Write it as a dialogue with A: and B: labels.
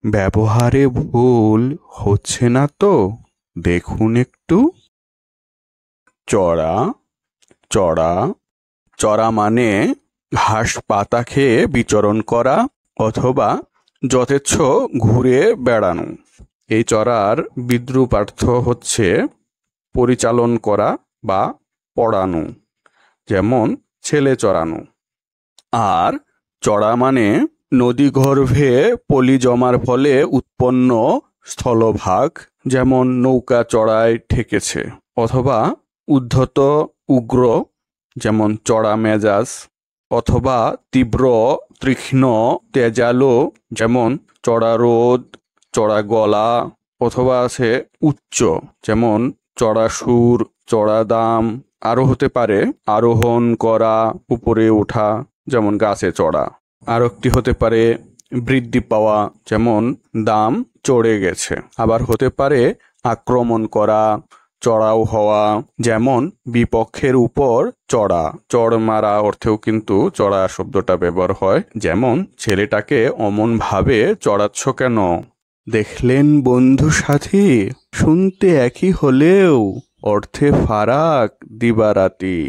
A: ব্যবহারে ভুল হচ্ছে না তো? দেখুন একটু। চড়া, চড়া, চড়া মানে ঘাস পাতা খেয়ে বিচরণ করা অথবা যথেচ্ছ ঘুরে বেড়ানো। এই চড়ার বিদ্রূপ অর্থ হচ্ছে পরিচালন করা বা পড়ানো, যেমন ছেলে চড়ানো। আর চড়া মানে নদীগর্ভে পলি জমার ফলে উৎপন্ন স্থলভাগ, যেমন নৌকা চড়ায় ঠেকেছে, অথবা উদ্ধত উগ্র, যেমন চড়া মেজাজ, অথবা তীব্র তীক্ষ্ণ তেজালো, যেমন চড়া রোদ, চড়া গলা, অথবা আছে উচ্চ, যেমন চড়া সুর, চড়া দাম। আরো হতে পারে আরোহণ করা, উপরে ওঠা, যেমন গাছে চড়া। আর একটি হতে পারে বৃদ্ধি পাওয়া, যেমন দাম চড়ে গেছে। আবার হতে পারে আক্রমণ করা, চড়াও হওয়া, যেমন বিপক্ষের উপর চড়া। চড় মারা অর্থেও কিন্তু চড়া শব্দটা ব্যবহার হয়, যেমন ছেলেটাকে অমন ভাবে চড়াচ্ছ কেন। দেখলেন বন্ধু সাথী, শুনতে একই হলেও অর্থে ফারাক দিবারাতি।